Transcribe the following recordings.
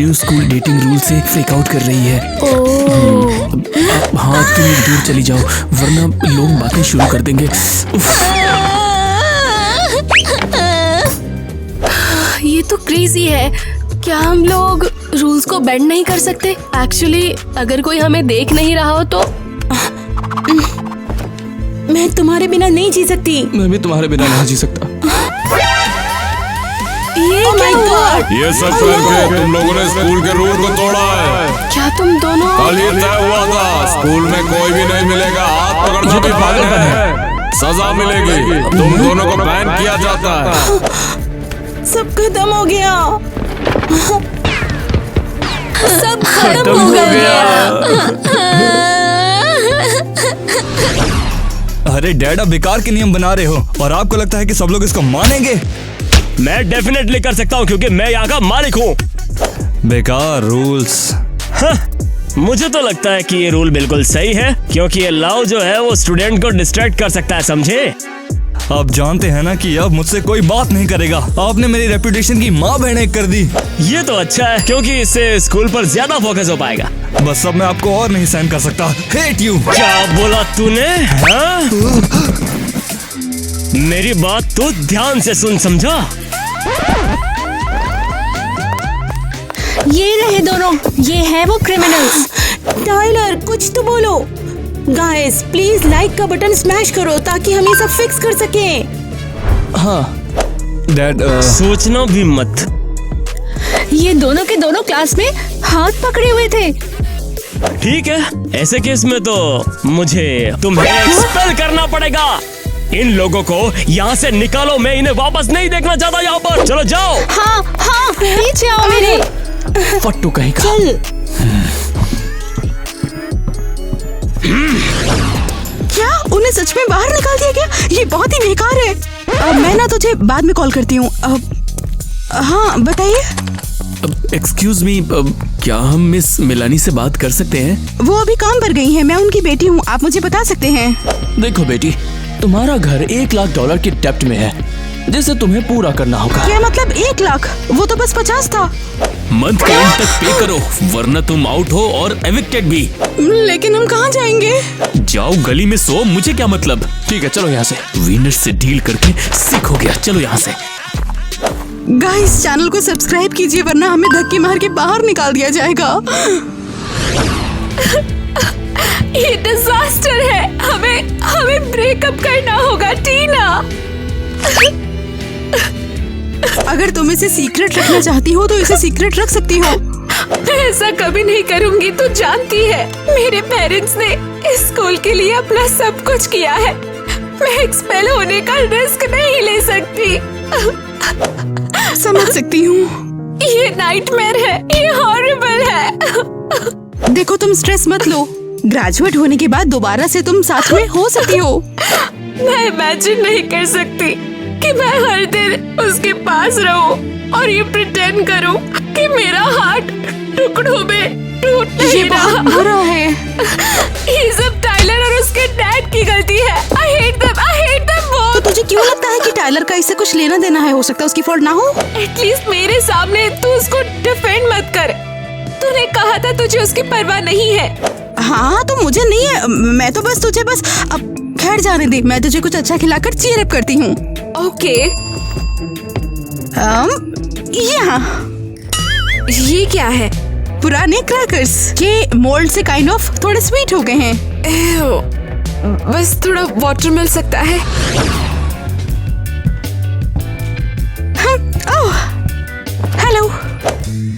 New school dating rule से freak out कर रही है। हाँ तुम दूर चली जाओ वरना लोग बातें शुरू कर देंगे। ये तो क्रेजी है। क्या हम लोग रूल्स को बेंड नहीं कर सकते? एक्चुअली अगर कोई हमें देख नहीं रहा हो तो। मैं तुम्हारे बिना नहीं जी सकती। मैं भी तुम्हारे बिना नहीं जी सकता। ये क्या हुआ? ये सब करके तुम लोगों ने स्कूल के रूल को तोड़ा है। क्या तुम दोनों? कल ये तय हुआ था स्कूल में कोई भी नहीं मिलेगा, हाथ पकड़ना भी बैन है, सजा मिलेगी, तुम दोनों को बैन किया जाता है। सब खत्म हो गया। सब खत्म हो गया। अरे डैड, आप बेकार के नियम बना रहे हो और आपको लगता है कि सब लोग इसको मानेंगे? मैं डेफिनेटली कर सकता हूँ क्योंकि मैं यहाँ का मालिक हूँ। बेकार रूल्स। मुझे तो लगता है कि ये रूल बिल्कुल सही है क्योंकि ये लव जो है वो स्टूडेंट को डिस्ट्रैक्ट कर सकता है, समझे? आप जानते हैं ना कि अब मुझसे कोई बात नहीं करेगा। आपने मेरी रेपुटेशन की माँ बहन एक कर दी। ये तो अच्छा है क्योंकि इससे स्कूल पर ज्यादा फोकस हो पाएगा। बस अब मैं आपको और नहीं सहन कर सकता। Hate you. क्या बोला तूने? हाँ? मेरी बात तो ध्यान से सुन, समझा? ये रहे दोनों, ये है वो क्रिमिनल्स। टाइलर कुछ तो बोलो। गाइस प्लीज लाइक का बटन स्मैश करो ताकि हम ये सब फिक्स कर सकें। हाँ डैड, सोचना भी मत। ये दोनों के दोनों क्लास में हाथ पकड़े हुए थे। ठीक है, ऐसे केस में तो मुझे तुम्हें एक्सपेल करना पड़ेगा। इन लोगों को यहाँ से निकालो, मैं इन्हें वापस नहीं देखना चाहता यहाँ पर। चलो जाओ। हाँ हाँ पीछे आओ मेरे। फट्टू कहीं का। चल। क्या उन्हें सच में बाहर निकाल दिया गया? ये बहुत ही बेकार है। मैं ना तुझे बाद में कॉल करती हूँ। हाँ बताइए। एक्सक्यूज मी, क्या हम मिस मिलानी से बात कर सकते हैं? वो अभी काम पर गई हैं। मैं उनकी बेटी हूँ, आप मुझे बता सकते हैं। देखो बेटी, तुम्हारा घर $1 लाख के डेब्ट में है जिसे तुम्हें पूरा करना होगा। क्या मतलब 1 लाख? वो तो बस 50 था। मंथ के एंड तक पे करो वरना तुम आउट हो और एविक्टेड भी। लेकिन हम कहाँ जाएंगे? जाओ गली में सो, मुझे क्या मतलब। ठीक है चलो यहाँ से। विनर से डील करके सीख हो गया, चलो यहाँ से। गाइस चैनल को सब्सक्राइब कीजिए वरना हमें धक्के मार के बाहर निकाल दिया जाएगा। ये डिजास्टर है। हमें ब्रेकअप करना होगा टीना। अगर तुम इसे सीक्रेट रखना चाहती हो तो इसे सीक्रेट रख सकती हो। मैं ऐसा कभी नहीं करूंगी, तू जानती है। मेरे पेरेंट्स ने इस स्कूल के लिए अपना सब कुछ किया है। मैं एक्सपेल होने का रिस्क नहीं ले सकती। समझ सकती हूँ। ये नाइटमेयर है, ये हॉरिबल है। देखो तुम स्ट्रेस मत लो। ग्रेजुएट होने के बाद दोबारा से तुम साथ में हो सकती हो। मैं इमेजिन नहीं कर सकती कि मैं हर दिन उसके पास रहूं और ये प्रिटेंड करूं कि मेरा हार्ट टुकड़ों में टूट नहीं ये रहा। बहुत बुरा है। ये सब टाइलर और उसके डैड की गलती है। I hate them तो both। तुझे क्यों लगता है कि टाइलर का इससे कुछ लेना देना है? हो सकता है उसकी फॉल्ट ना हो। एटलीस्ट मेरे सामने तू उसको डिफेंड मत कर। तूने कहा था तुझे उसकी परवाह नहीं है। हाँ तो मुझे नहीं है। मैं तो बस तुझे बस अब खैर जाने दे। मैं तुझे कुछ अच्छा खिलाकर चीयर अप करती हूँ। ओके। यहाँ ये क्या है? पुराने क्रैकर्स। ये मोल्ड से काइंड ऑफ थोड़े स्वीट हो गए हैं। एव, बस थोड़ा वाटर मिल सकता है। Oh hello.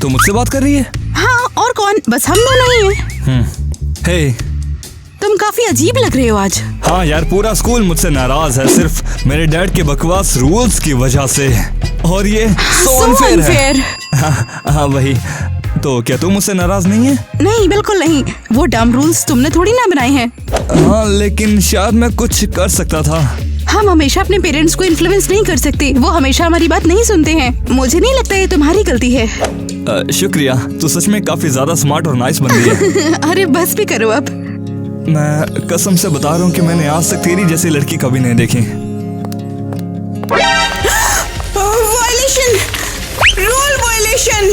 तो मुझसे बात कर रही है? हाँ और कौन? बस हम दोनों ही हैं। हे, तुम काफी अजीब लग रहे हो आज। हाँ यार, पूरा स्कूल मुझसे नाराज है सिर्फ मेरे डैड के बकवास रूल्स की वजह से। और ये so unfair है। हाँ वही। तो क्या तुम मुझसे नाराज नहीं है? नहीं बिल्कुल नहीं। वो डम रूल्स तुमने थोड़ी ना बनाए हैं। हाँ लेकिन शायद मैं कुछ कर सकता था। हम हमेशा अपने पेरेंट्स को इन्फ्लुएंस नहीं कर सकते। वो हमेशा हमारी बात नहीं सुनते हैं। मुझे नहीं लगता ये तुम्हारी गलती है। शुक्रिया, तू सच में काफी ज्यादा स्मार्ट और नाइस बंदी है। अरे बस भी करो अब। मैं कसम से बता रहा हूँ कि मैंने आज तक तेरी जैसी लड़की कभी नहीं देखी। Violation, rule violation.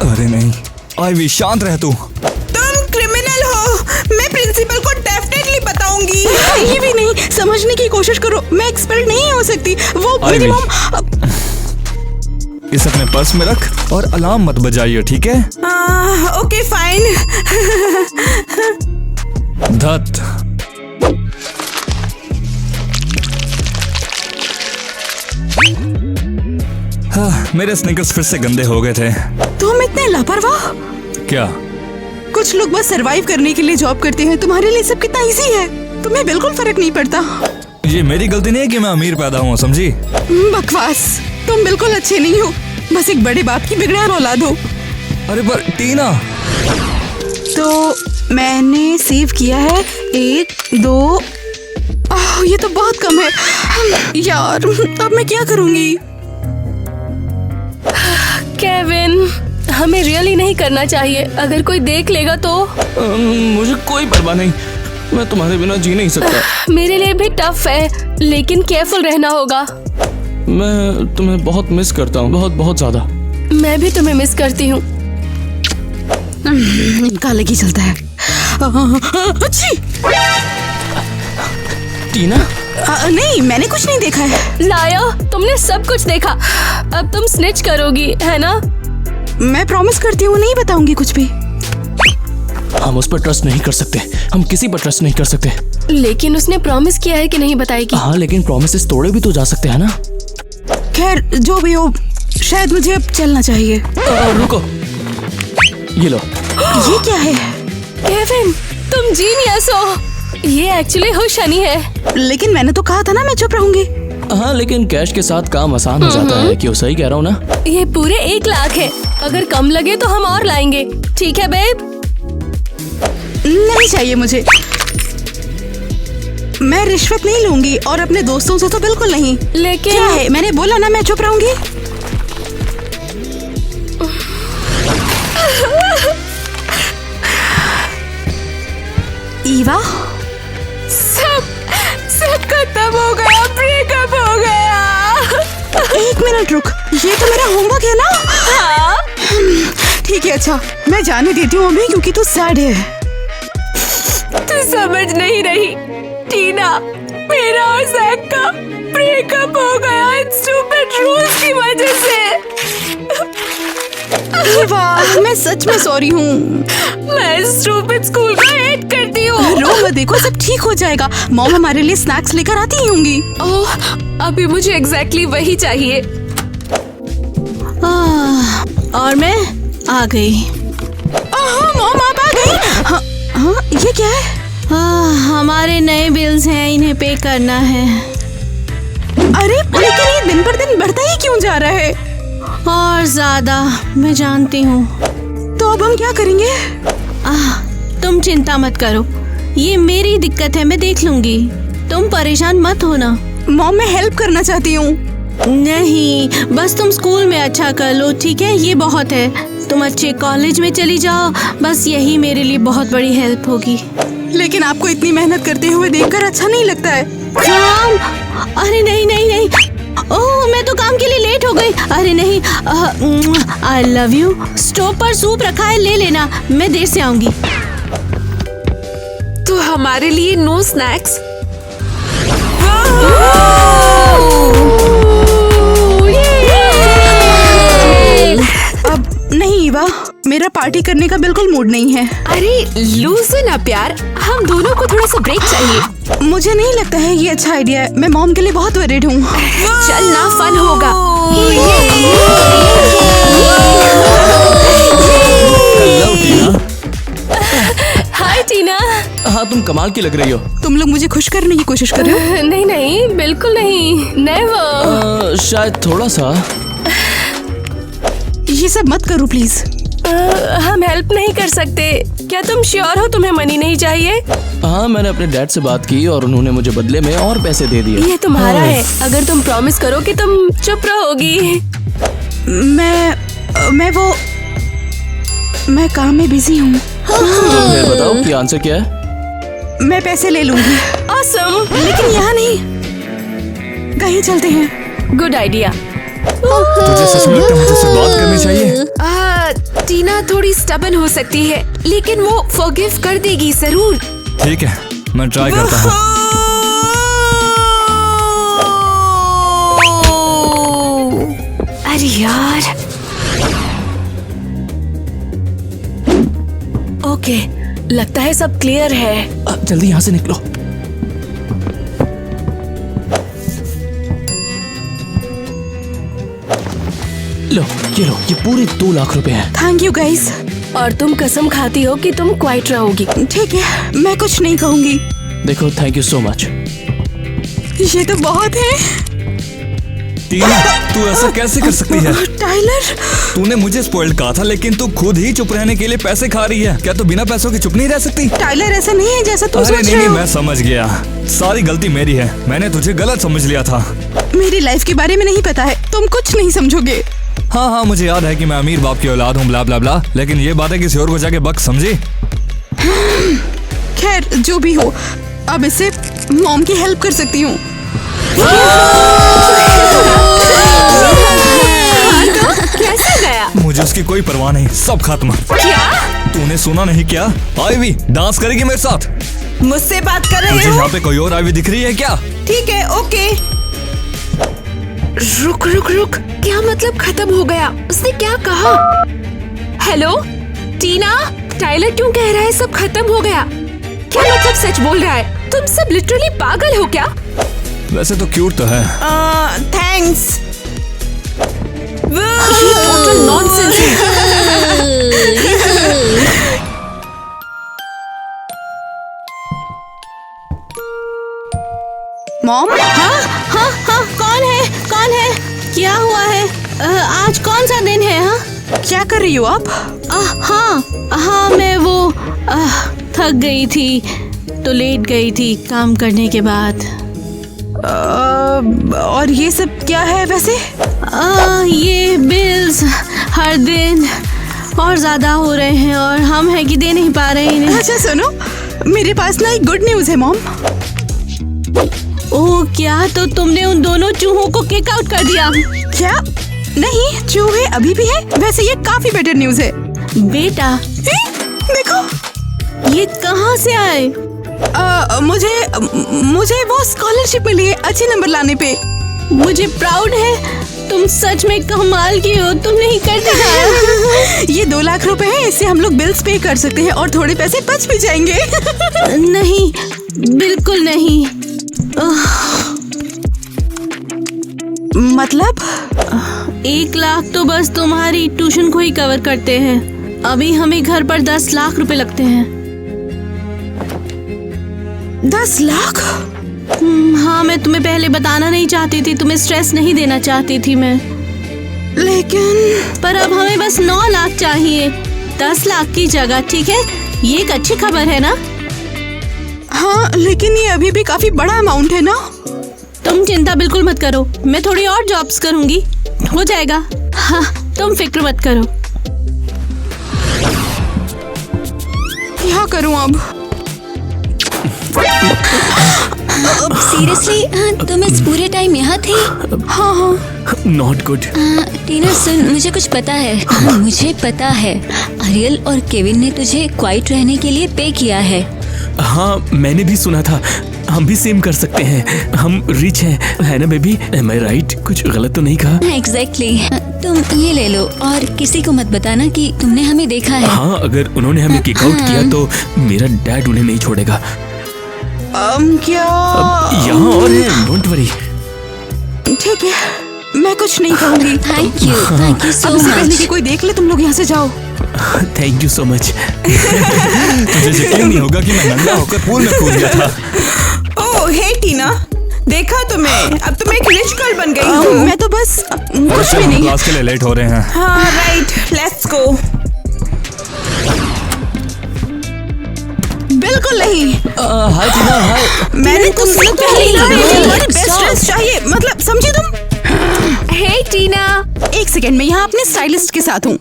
अरे नहीं, आईवी शांत रह तू। तुम क्रिमिनल हो। मैं प्रिंसिपल को डेफिनेटली बताऊंगी। ये भी नहीं, समझने की कोशिश करो। मैं एक्सपर्ट नहीं हो सकती। वो मेरी मॉम। इसे अपने पर्स में रख और अलार्म मत बजाइए, ठीक है? Okay fine. धत। हाँ, मेरे स्निकर्स फिर से गंदे हो गए थे। तुम इतने लापरवाह। क्या? कुछ लोग बस सरवाइव करने के लिए जॉब करते हैं। तुम्हारे लिए सब कितना इजी है। तुम्हें बिल्कुल फर्क नहीं पड़ता। ये मेरी गलती नहीं है कि मैं अमीर पैदा हुआ, समझी? बकवास। तुम बिल्कुल अच्छे नहीं हो। बस एक बड़े बाप की बिगड़ैन औलाद हो। अरे पर टीना। तो मैंने सेव किया है 1, 2। ये तो बहुत कम है यार। अब मैं क्या करूंगी? केविन, हमें रियली नहीं करना चाहिए। अगर कोई देख लेगा तो। मुझे कोई परवाह नहीं, मैं तुम्हारे बिना जी नहीं सकता। मेरे लिए भी टफ है, लेकिन केयरफुल रहना होगा। मैं तुम्हें बहुत मिस करता हूँ, बहुत बहुत ज्यादा। मैं भी तुम्हें मिस करती हूँ। इनका अलग ही चलता है। अच्छी। टीना? नहीं, मैंने कुछ नहीं देखा है। लाया, तुमने सब कुछ देखा। अब तुम स्निच करोगी, है ना? मैं प्रॉमिस करती हूँ नहीं बताऊंगी कुछ भी। हम उस पर ट्रस्ट नहीं कर सकते। हम किसी पर ट्रस्ट नहीं कर सकते। लेकिन उसने प्रॉमिस किया है कि नहीं बताएगी। हाँ, लेकिन प्रॉमिसेस तोड़े भी तो जा सकते हैं ना। खैर जो भी हो, शायद मुझे अब चलना चाहिए। रुको, ये लो। ये क्या है? केविन, तुम जीनियस हो। ये एक्चुअली हुशनी है। लेकिन मैंने तो कहा था ना मैं चुप रहूंगी। हाँ, लेकिन कैश के साथ काम आसान हो जाता है। क्यों, सही कह रहा हूँ ना? ये पूरे 1 लाख है। अगर कम लगे तो हम और लाएंगे। ठीक है बेब? नहीं चाहिए मुझे। मैं रिश्वत नहीं लूंगी और अपने दोस्तों से तो बिल्कुल नहीं। लेकिन क्या है, मैंने बोला ना मैं चुप रहूंगी। ईवा, सब खत्म हो गया। ब्रेकअप हो गया। 1 मिनट रुक। ये तो मेरा होमवर्क है ना? हाँ। ठीक है, अच्छा मैं जाने देती हूँ अभी, क्योंकि तू सैड है। तू समझ नहीं रही टीना। मेरा और जैक का ब्रेकअप हो गया इन स्टूपिड रूल्स की वजह से। ईवा, मैं सच में सॉरी हूँ। मैं स्टूपिड स्कूल को हेट करती हूँ। रो मत, देखो सब ठीक हो जाएगा। मॉम हमारे लिए स्नैक्स लेकर आती ही होंगी। ओह, अभी मुझे एग्जैक्टली वही चाहिए। और मैं आ गई। मॉम आप आ गई? हाँ, ये क्या है? हमारे नए बिल्स हैं, इन्हें पे करना है। अरे लेकिन ये दिन पर दिन बढ़ता ही क्यों जा रहा है? और ज्यादा, मैं जानती हूँ। तो अब हम क्या करेंगे? तुम चिंता मत करो, ये मेरी दिक्कत है, मैं देख लूंगी। तुम परेशान मत होना। मॉम, मैं हेल्प करना चाहती हूँ। नहीं, बस तुम स्कूल में अच्छा कर लो, ठीक है? ये बहुत है। तुम अच्छे कॉलेज में चली जाओ, बस यही मेरे लिए बहुत बड़ी हेल्प होगी। लेकिन आपको इतनी मेहनत करते हुए देखकर अच्छा नहीं लगता है। काम? अरे नहीं नहीं नहीं। ओह, मैं तो काम के लिए लेट हो गई। अरे नहीं। I love you. स्टोव पर सूप रखा है, ले लेना। मैं देर से आऊंगी। तो हमारे लिए नो स्नैक्स। अब नहीं ईवा, मेरा पार्टी करने का बिल्कुल मूड नहीं है। अरे लूजन ना प्यार, हम दोनों को थोड़ा सा ब्रेक चाहिए। मुझे नहीं लगता है ये अच्छा आइडिया है। मैं मॉम के लिए बहुत वरीड हूँ। चल ना, फन होगा। हेलो टीना। हाय टीना। हाँ, तुम कमाल की लग रही हो। तुम लोग मुझे खुश करने की कोशिश कर रहे हो? नहीं नहीं, बिल्कुल नहीं, नेवर। शायद थोड़ा सा। ये सब मत करो प्लीज। हम हेल्प नहीं कर सकते। क्या तुम श्योर हो तुम्हें मनी नहीं चाहिए? हाँ, मैंने अपने डैड से बात की और उन्होंने मुझे बदले में और पैसे दे दिए। ये तुम्हारा है। अगर तुम प्रॉमिस करो कि तुम चुप रहोगी। मैं काम में बिजी हूँ। तो फिर बताओ कि आंसर क्या है? मैं पैसे ले लूंगी। ऑसम। लेकिन यहाँ नहीं, कहीं चलते हैं। Good idea. तुझे सच में लगता है मुझे उससे बात करनी चाहिए? टीना थोड़ी स्टबन हो सकती है, लेकिन वो फॉरगिव कर देगी जरूर। ठीक है, मैं ट्राई करता हूँ। अरे यार। ओके, लगता है सब क्लियर है। अब जल्दी यहाँ से निकलो। लो, ये पूरे 2 लाख रुपए हैं। Thank you guys. और तुम कसम खाती हो कि तुम क्वाइट रहोगी। ठीक है, मैं कुछ नहीं कहूंगी। देखो, थैंक यू सो मच। ये तो बहुत है। टीना, तू ऐसा कैसे कर सकती है? टाइलर, तूने मुझे स्पॉइल कहा था, लेकिन तू खुद ही चुप रहने के लिए पैसे खा रही है। क्या तू बिना पैसों के चुप नहीं रह सकती? टाइलर ऐसा नहीं है जैसा तुम अरे सोच नहीं, रहे हो। मैं समझ गया। सारी गलती मेरी है। मैंने तुझे गलत समझ लिया था। मेरी लाइफ के बारे में नहीं पता है, तुम कुछ नहीं समझोगे। हाँ, मुझे याद है कि मैं अमीर बाप की औलाद हूँ, ब्ला ब्ला ब्ला, लेकिन ये बातें किसी और को जाके बक समझी। खैर, जो भी हो, अब इससे मॉम की हेल्प कर सकती हूँ। कैसे गया? मुझे उसकी कोई परवाह नहीं, सब खत्म। क्या? तूने सुना नहीं क्या? आईवी डांस करेगी मेरे साथ। मुझसे बात कर तुझे यहाँ पे कोई और आईवी दिख रही है क्या? ठीक है, ओके। रुक रुक रुक, क्या मतलब खत्म हो गया? उसने क्या कहा? हेलो टीना, टाइलर क्यों कह रहा है सब खत्म हो गया? क्या मतलब सच बोल रहा है? तुम सब लिटरली पागल हो क्या? वैसे तो क्यूट तो है। थैंक्स। टोटल नॉनसेंस है। मॉम? हाँ, कौन है? क्या हुआ है? आज कौन सा दिन है? हाँ, क्या कर रही हो आप? हाँ, मैं वो थक गई थी तो लेट गई थी काम करने के बाद। और ये सब क्या है वैसे? ये बिल्स हर दिन और ज्यादा हो रहे हैं और हम है कि दे नहीं पा रहे हैं। अच्छा सुनो, मेरे पास ना एक गुड न्यूज है मॉम। ओह क्या? तो तुमने उन दोनों चूहों को किक आउट कर दिया? क्या? नहीं, चूहे अभी भी है। वैसे ये काफी बेटर न्यूज है। बेटा देखो, ये कहाँ से आए? मुझे वो स्कॉलरशिप मिली है अच्छे नंबर लाने पे। मुझे प्राउड है। तुम सच में कमाल की हो, तुमने ही कर दिखाया। ये 2 लाख रुपए है, इससे हम लोग बिल्स पे कर सकते हैं और थोड़े पैसे बच भी जाएंगे। नहीं, बिल्कुल नहीं। मतलब 1 लाख तो बस तुम्हारी ट्यूशन को ही कवर करते हैं। अभी हमें घर पर 10 लाख रुपए लगते हैं। 10 लाख? हाँ, मैं तुम्हें पहले बताना नहीं चाहती थी, तुम्हें स्ट्रेस नहीं देना चाहती थी मैं। लेकिन पर अब हमें बस 9 लाख चाहिए 10 लाख की जगह। ठीक है, ये एक अच्छी खबर है ना? हाँ, लेकिन ये अभी भी काफी बड़ा अमाउंट है ना? तुम चिंता बिल्कुल मत करो, मैं थोड़ी और जॉब्स करूंगी, हो जाएगा। हाँ, तुम फिक्र मत करो। क्या करूं अब? सीरियसली तुम इस पूरे टाइम यहाँ थी? हाँ। Not good. टीना सुन, मुझे कुछ पता है। मुझे पता है अरियल और केविन ने तुझे क्वाइट रहने के लिए पे किया है। हाँ, मैंने भी सुना था। हम भी सेम कर सकते हैं, हम रिच हैं, है ना बेबी? एम आई राइट? कुछ गलत तो नहीं कहा? एग्जैक्टली। तुम ये ले लो और किसी को मत बताना कि तुमने हमें देखा है। हाँ, अगर उन्होंने हमें किक आउट किया तो मेरा डैड उन्हें नहीं छोड़ेगा। क्या? यहाँ और है, डोंट वरी। ठीक है, मैं कुछ नहीं कहूँगी। थैंक यू सो अब इससे पहले मच। कि कोई देख ले, तुम लोग यहाँ से जाओ। Thank you so much. तुझे यकीन नहीं होगा कि मैं नंगा होकर पूल में कूद गया था। ओह हे टीना, देखा तुम्हें? अब तुम एक रिच गर्ल बन गई हो। मैं तो बस कुछ चल, भी हम नहीं। क्लास के लिए लेट हो रहे हैं। हाँ राइट, लेट्स गो। बिल्कुल नहीं। हाय टीना, हाय। मैंने तुमसे पहले ही नहीं, बेस्ट stop. ड्रेस चाहिए, मतलब समझी तुम? हे टीना, 1 सेकेंड में यहाँ अपने स्टाइलिस्ट के साथ हूँ।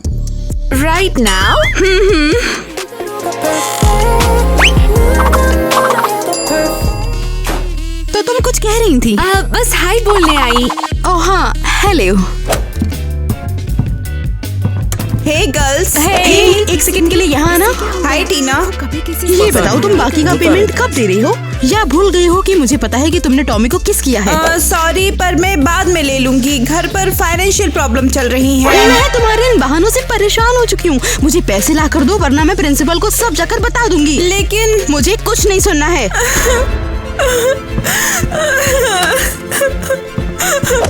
Right now? तो तुम कुछ कह रही थी? बस हाय बोलने आई। ओह हाँ, हेलो। हे गर्ल्स। एक सेकंड के लिए यहाँ आना। हाय टीना। ये बताओ तुम बाकी का पेमेंट कब दे रही हो, या भूल गई हो कि मुझे पता है कि तुमने टॉमी को किस किया है? सॉरी, पर मैं बाद में ले लूंगी। घर पर फाइनेंशियल प्रॉब्लम चल रही है। मैं तुम्हारे इन बहानों से परेशान हो चुकी हूँ। मुझे पैसे ला कर दो, वरना मैं प्रिंसिपल को सब जाकर बता दूंगी। लेकिन मुझे कुछ नहीं सुनना है।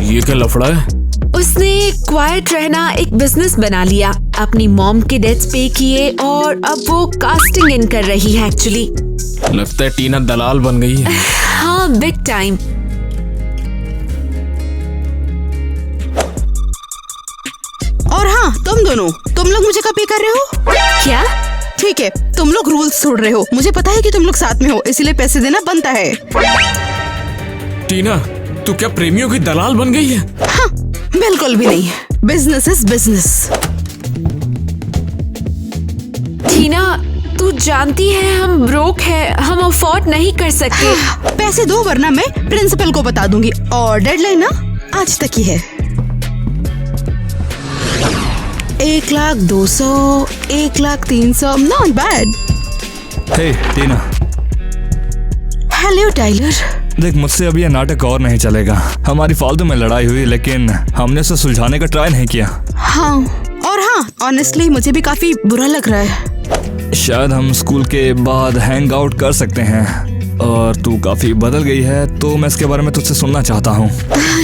ये क्या लफड़ा है? उसने क्वाइट रहना एक बिजनेस बना लिया, अपनी मॉम के डेट्स पे किए और अब वो कास्टिंग इन कर रही है एक्चुअली। लगता है टीना दलाल बन गई है। हाँ, बिग टाइम। और हाँ, तुम दोनों, तुम लोग मुझे कब पे कर रहे हो? क्या? ठीक है, तुम लोग रूल्स तोड़ रहे हो। मुझे पता है कि तुम लोग साथ में हो, इसीलिए पैसे देना बनता है। टीना, तू क्या प्रेमियों की दलाल बन गई है? हाँ, बिल्कुल भी नहीं। Business is business. टीना, तू जानती है हम ब्रोक है, हम अफोर्ड नहीं कर सकते। पैसे दो, वरना मैं प्रिंसिपल को बता दूंगी। और डेडलाइन ना आज तक ही है। 1,200,000, 1,300,000, not bad. Hey Tina, hello Tyler. देख, मुझसे अब ये नाटक और नहीं चलेगा। हमारी फालतू में लड़ाई हुई, लेकिन हमने उसे सुलझाने का ट्राई नहीं किया। हाँ, और हाँ, ऑनेस्टली मुझे भी काफी बुरा लग रहा है। शायद हम स्कूल के बाद हैंग आउट कर सकते हैं। और तू काफी बदल गई है, तो मैं इसके बारे में तुझसे सुनना चाहता हूँ।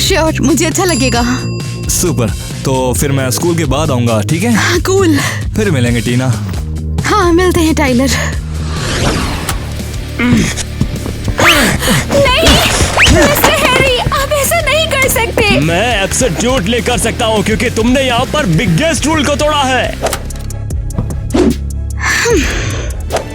श्योर, मुझे अच्छा लगेगा। सुपर, तो फिर मैं स्कूल के बाद आऊंगा, ठीक है? कूल। फिर मिलेंगे टीना। हाँ, मिलते हैं टाइलर। नहीं, मिस्टर हैरी, आप ऐसा नहीं कर सकते। मैं एब्सोल्यूट ले कर सकता हूँ, क्योंकि तुमने यहाँ पर बिगेस्ट रूल को तोड़ा है।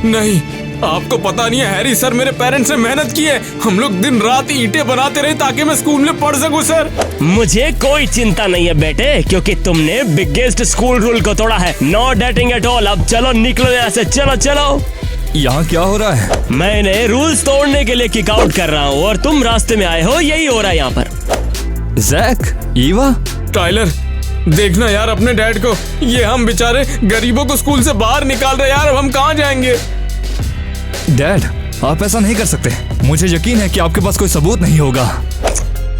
नहीं, आपको पता नहीं है हैरी सर, मेरे पेरेंट्स ने मेहनत की है। हम लोग दिन रात ईंटें बनाते रहे ताकि मैं स्कूल में पढ़ सकूं सर। मुझे कोई चिंता नहीं है बेटे, क्योंकि तुमने बिगेस्ट स्कूल रूल को तोड़ा है। No dating at all. अब चलो, निकलो यहाँ से, चलो चलो। यहाँ क्या हो रहा है? मैंने रूल्स तोड़ने के लिए किक आउट कर रहा हूँ और तुम रास्ते में आए हो, यही हो रहा है यहाँ पर। जैक, ईवा, टाइलर, देखना यार अपने डैड को। ये हम बेचारे गरीबों को स्कूल से बाहर निकाल रहे यार। अब हम कहाँ जाएंगे? डैड, आप ऐसा नहीं कर सकते। मुझे यकीन है कि आपके पास कोई सबूत नहीं होगा।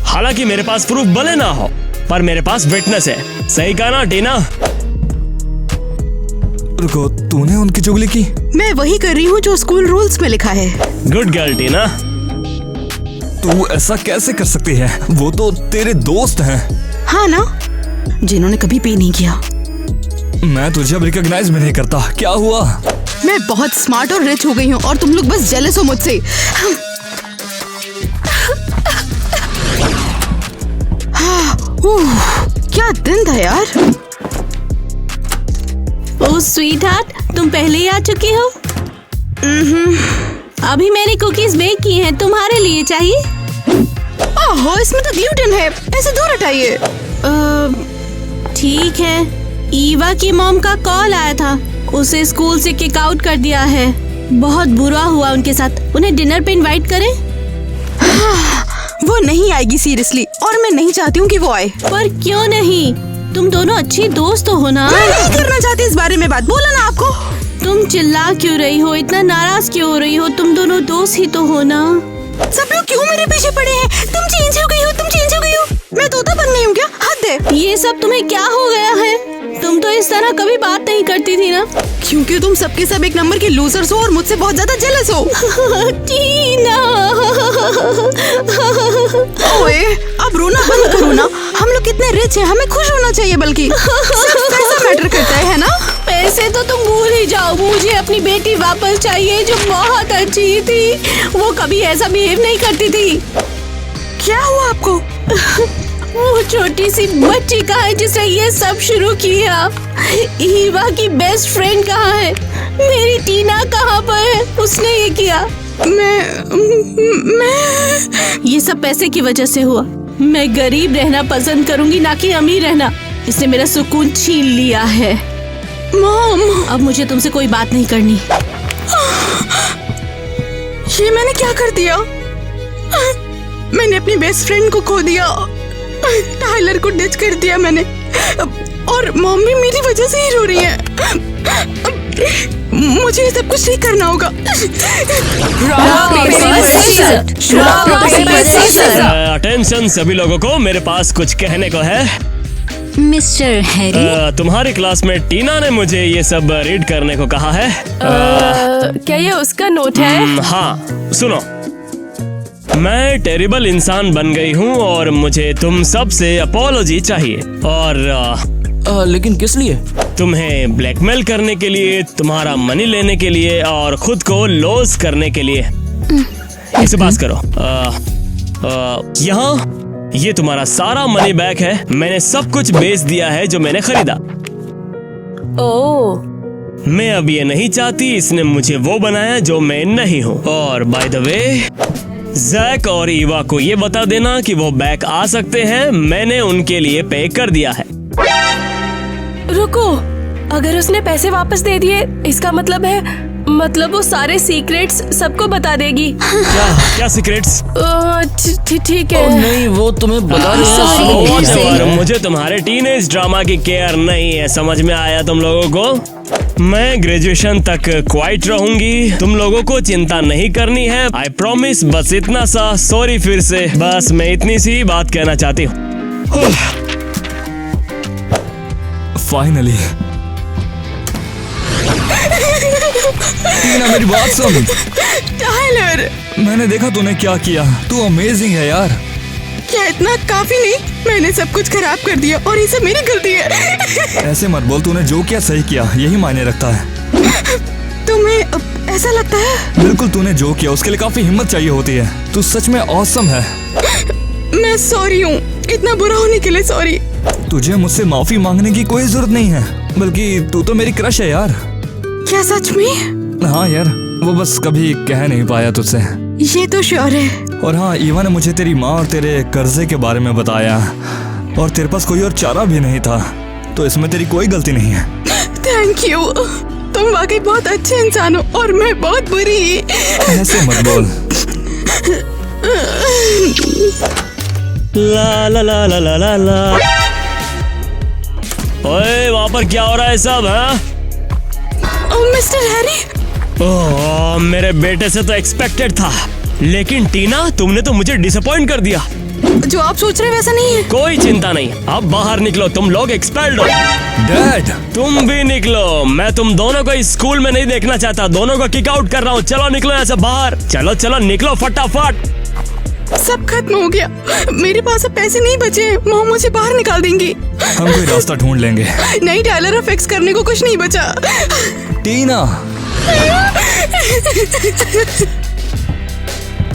हालांकि मेरे पास प्रूफ भले ना हो, पर मेरे पास विटनेस है। सही कहा ना टीना? रुको, तूने उनकी चुगली की? मैं वही कर रही हूँ जो स्कूल रूल्स में लिखा है। गुड गर्ल टीना। तू ऐसा कैसे कर सकती है? वो तो तेरे दोस्त हैं। हाँ ना, जिन्होंने कभी पे नहीं किया। मैं तुझे अब रिकॉग्नाइज भी नहीं करता। क्या हुआ? मैं बहुत स्मार्ट और रिच हो गई हूँ और तुम लोग बस जेलस हो मुझसे। क्या दिन था यार। ओह स्वीट हार्ट, तुम पहले ही आ चुकी हो? अभी मैंने कुकीज बेक की हैं, तुम्हारे लिए चाहिए? ओह, इसमें तो ग्लूटेन है, ऐसे दूर हटाइए। ठीक है। ईवा की मॉम का कॉल आया था, उसे स्कूल से किक आउट कर दिया है। बहुत बुरा हुआ उनके साथ। उन्हें डिनर पे इनवाइट करें? वो नहीं आएगी सीरियसली, और मैं नहीं चाहती हूँ कि वो आए। पर क्यों नहीं? तुम दोनों अच्छी दोस्त हो ना? मैं नहीं करना चाहती इस बारे में बात। बोला ना आपको। तुम चिल्ला क्यों रही हो? इतना नाराज क्यों हो रही हो? तुम दोनों दोस्त ही तो हो ना? सब लोग क्यों मेरे पीछे पड़े हैं? तुम चेंज हो गई हो, तुम चेंज हो गई हो। मैं तोता बन गई हूँ क्या? हद है। ये सब तुम्हें क्या हो गया है? तुम तो इस तरह कभी बात नहीं करती थी ना? क्योंकि तुम सबके सब एक नंबर के लूजर्स हो और मुझसे बहुत ज्यादा जेलस हो। टीना। ओए, अब रोना बंद करो ना। हम लोग कितने रिच हैं, हमें खुश होना चाहिए। बल्कि सिर्फ पैसा मैटर करता है ना? पैसे तो तुम भूल ही जाओ। मुझे अपनी बेटी वापस चाहिए, जो बहुत अच्छी थी। वो कभी ऐसा बिहेव नहीं करती थी। क्या हुआ आपको? वो छोटी सी बच्ची कहाँ है जिसने ये सब शुरू किया? ईवा की बेस्ट फ्रेंड कहाँ है? मेरी टीना कहाँ पर है? उसने ये किया। मैं ये सब पैसे की वजह से हुआ। मैं गरीब रहना पसंद करूंगी, ना कि अमीर रहना। इसने मेरा सुकून छीन लिया है। मॉम, अब मुझे तुमसे कोई बात नहीं करनी। ये मैंने क्या कर दिया? मैंने अपनी बेस्ट फ्रेंड को खो दिया। टाइलर को डिच कर दिया मैंने और मम्मी मेरी वजह से ही रो रही है। मुझे ये सब कुछ ठीक करना होगा। अटेंशन सभी लोगों को, मेरे पास कुछ कहने को है। मिस्टर हैरी, तुम्हारी क्लास में टीना ने मुझे ये सब रीड करने को कहा है। क्या ये उसका नोट है? हाँ सुनो, मैं टेरिबल इंसान बन गई हूँ और मुझे तुम सब से अपॉलॉजी चाहिए। और लेकिन किस लिए? तुम्हें ब्लैकमेल करने के लिए, तुम्हारा मनी लेने के लिए और खुद को लॉस करने के लिए। इसे पास करो। यहाँ ये तुम्हारा सारा मनी बैक है। मैंने सब कुछ बेच दिया है जो मैंने खरीदा। ओह, मैं अब ये नहीं चाहती, इसने मुझे वो बनाया जो मैं नहीं हूँ। और बाय द वे, जैक और ईवा को ये बता देना कि वो बैक आ सकते हैं, मैंने उनके लिए पे कर दिया है। रुको, अगर उसने पैसे वापस दे दिए इसका मतलब वो सारे सीक्रेट्स सबको बता देगी। क्या सीक्रेट्स? ठीक है। नहीं, वो तुम्हें बता रही है। मुझे तुम्हारे टीनेज ड्रामा की केयर नहीं है, समझ में आया तुम लोगों को? मैं ग्रेजुएशन तक क्वाइट रहूंगी, तुम लोगों को चिंता नहीं करनी है, आई प्रॉमिस। बस इतना सा। सॉरी फिर से, बस मैं इतनी सी बात कहना चाहती हूँ। फाइनली। टीना मेरी बात सुन। टाइलर, मैंने देखा तूने क्या किया, तू अमेजिंग है यार। क्या इतना काफी नहीं? मैंने सब कुछ खराब कर दिया और ये सब मेरी गलती है। ऐसे मत बोल, तूने जो किया सही किया, यही मायने रखता है। तुम्हें ऐसा लगता है? बिल्कुल, तूने जो किया उसके लिए काफी हिम्मत चाहिए होती है। तू सच में ऑसम है। मैं सॉरी हूँ, इतना बुरा होने के लिए सॉरी। तुझे मुझसे माफी मांगने की कोई जरूरत नहीं है, बल्कि तू तो मेरी क्रश है यार। क्या सच में? हाँ यार, वो बस कभी कह नहीं पाया तुझसे। ये तो श्योर है। और हाँ, ईवा ने मुझे तेरी माँ और तेरे कर्जे के बारे में बताया और तेरे पास कोई और चारा भी नहीं था, तो इसमें तेरी कोई गलती नहीं है। थैंक यू, तुम वाकई बहुत अच्छे इंसान हो और मैं बहुत बुरी। ऐसे मत बोल। ला ला ला ला ला ला ला। ओए, वहाँ पर क्या हो रहा है सब? हाँ मिस्टर हैरी। ओह, मेरे बेटे से तो एक्सपेक्टेड था, लेकिन टीना तुमने तो मुझे डिसअपॉइंट कर दिया। जो आप सोच रहे हैं वैसा नहीं है। कोई चिंता नहीं, अब बाहर निकलो, तुम लोग एक्सपेल्ड हो। डैड, तुम भी निकलो, मैं तुम दोनों को इस स्कूल में नहीं देखना चाहता, दोनों को किक आउट कर रहा हूँ। चलो निकलो यहाँ से बाहर, चलो चलो निकलो फटाफट। सब खत्म हो गया, मेरे पास अब पैसे नहीं बचे, मॉम मुझे बाहर निकाल देंगी। हम कोई रास्ता ढूंढ लेंगे। नहीं टाइलर, फिक्स करने को कुछ नहीं बचा। टीना।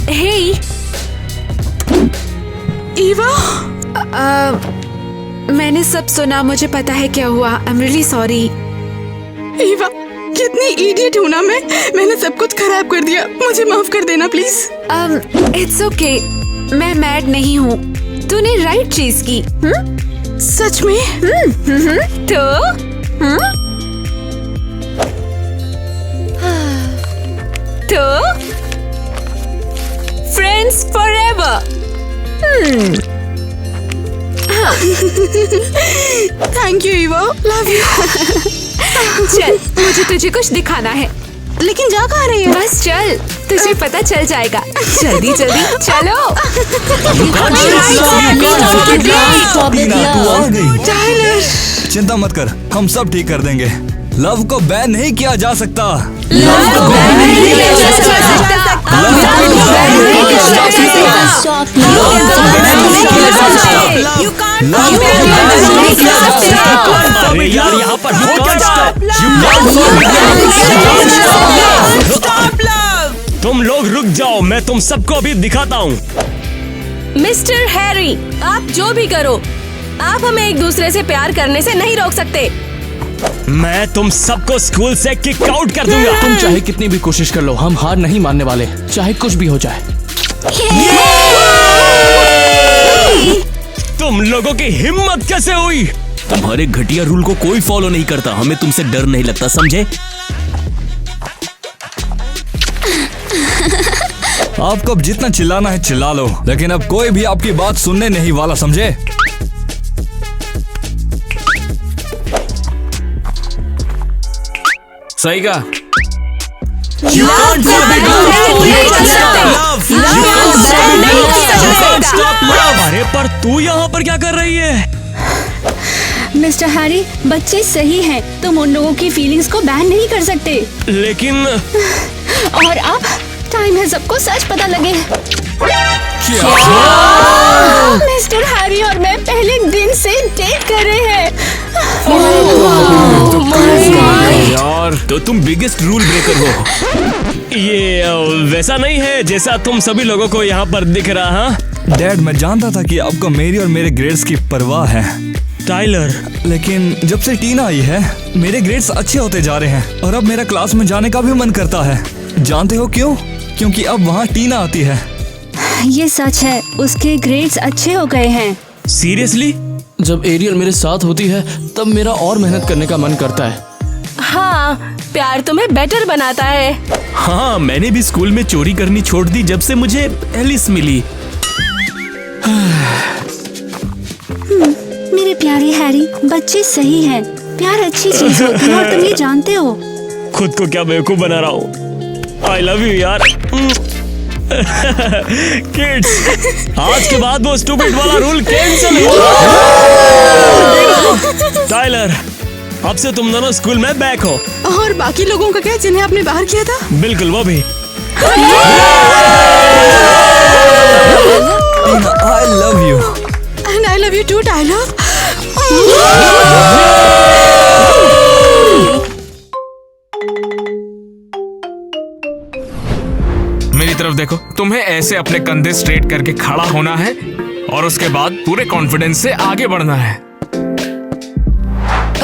हे ईवा, मैंने सब सुना, मुझे पता है क्या हुआ। I am really sorry. Eva, कितनी इडियट हूँ ना मैंने सब कुछ खराब कर दिया, मुझे माफ कर देना प्लीज। इट्स ओके, मैं मैड नहीं हूँ, तूने राइट चीज की। सच में? तो friends forever. Thank you Eva, love you. चल, मुझे तुझे कुछ दिखाना है। लेकिन जा कहाँ रही है? बस चल, तुझे पता चल जाएगा। जल्दी जल्दी चलो। टीना, तू आ गई। टाइलर, चिंता मत कर, हम सब ठीक कर देंगे। लव को बैन नहीं किया जा सकता। अरे यार, यहाँ पर तुम लोग रुक जाओ, मैं तुम सबको अभी दिखाता हूँ। मिस्टर हैरी, आप जो भी करो, आप हमें एक दूसरे से प्यार करने से नहीं रोक सकते। मैं तुम सबको स्कूल से किक आउट कर दूंगा। तुम चाहे कितनी भी कोशिश कर लो, हम हार नहीं मानने वाले, चाहे कुछ भी हो जाए। तुम लोगों की हिम्मत कैसे हुई? तुम्हारे घटिया रूल को कोई फॉलो नहीं करता, हमें तुमसे डर नहीं लगता, समझे? आपको अब जितना चिल्लाना है चिल्ला लो, लेकिन अब कोई भी आपकी बात सुनने नहीं वाला, समझे? सही कहा। अरे पर तू यहाँ पर क्या कर रही है? मिस्टर हैरी, बच्चे सही हैं। तुम उन लोगों की फीलिंग्स को बैन नहीं कर सकते। लेकिन और अब टाइम है सबको सच पता लगे। मिस्टर हैरी और मैं पहले दिन से डेट कर रहे हैं। यार तो तुम बिगेस्ट रूल ब्रेकर हो। ये वैसा नहीं है जैसा तुम सभी लोगों को यहाँ पर दिख रहा। हाँ डैड, मैं जानता था कि आपको मेरी और मेरे ग्रेड्स की परवाह है टाइलर, लेकिन जब से टीना आई है मेरे ग्रेड्स अच्छे होते जा रहे हैं और अब मेरा क्लास में जाने का भी मन करता है। जानते हो क्यों? क्योंकि अब वहाँ टीना आती है। ये सच है, उसके ग्रेड्स अच्छे हो गए हैं। सीरियसली? जब एरियल मेरे साथ होती है तब मेरा और मेहनत करने का मन करता है। हाँ, प्यार तुम्हें बेटर बनाता है। हाँ, मैंने भी स्कूल में चोरी करनी छोड़ दी जब से मुझे एलिस मिली। मेरे प्यारे हैरी, बच्चे सही हैं। प्यार अच्छी चीज होती है और तुम ये जानते हो। खुद को क्या बेवकूफ बना रहा हूँ। आई लव यू यार। किड्स, आज के बाद वो स्टूपिड वाला रूल कैंसिल हुआ। टाइलर, अब से तुम दोनों स्कूल में बैक हो। और बाकी लोगों का क्या, जिन्हें आपने बाहर किया था? बिल्कुल, वो भी। I love you. And I love you too, Tyler. मेरी तरफ देखो, तुम्हें ऐसे अपने कंधे स्ट्रेट करके खड़ा होना है और उसके बाद पूरे कॉन्फिडेंस से आगे बढ़ना है।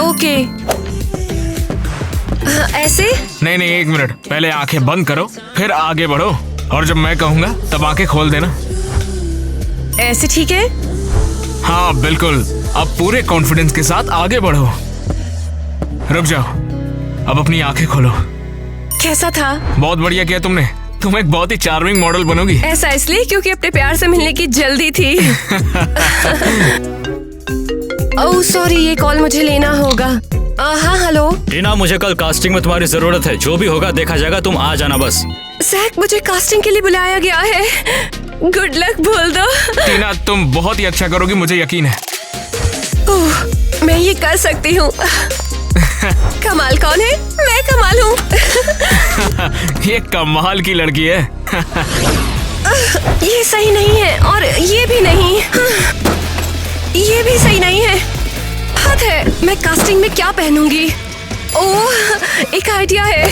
ओके। ऐसे? नहीं, एक मिनट, पहले आंखें बंद करो फिर आगे बढ़ो और जब मैं कहूंगा तब आंखें खोल देना। ऐसे ठीक है? हाँ बिल्कुल, अब पूरे कॉन्फिडेंस के साथ आगे बढ़ो। रुक जाओ, अब अपनी आंखें खोलो। कैसा था? बहुत बढ़िया किया तुमने। तुम एक बहुत ही चार्मिंग मॉडल बनोगी। ऐसा इसलिए क्योंकि अपने प्यार से मिलने की जल्दी थी। ओह सॉरी, ये कॉल मुझे लेना होगा। हाँ हेलो टीना, मुझे कल कास्टिंग में तुम्हारी जरूरत है। जो भी होगा देखा जाएगा, तुम आ जाना बस। जैक, मुझे कास्टिंग के लिए बुलाया गया है। गुड लक बोल दो। टीना, तुम बहुत ही अच्छा करोगी, मुझे यकीन है। ओह, मैं ये कर सकती हूँ। कमाल कौन है? मैं कमाल हूँ। ये कमाल की लड़की है। ये सही नहीं है और ये भी नहीं। ये भी सही नहीं है। हद है, मैं कास्टिंग में क्या पहनूंगी? ओह, एक आइडिया है।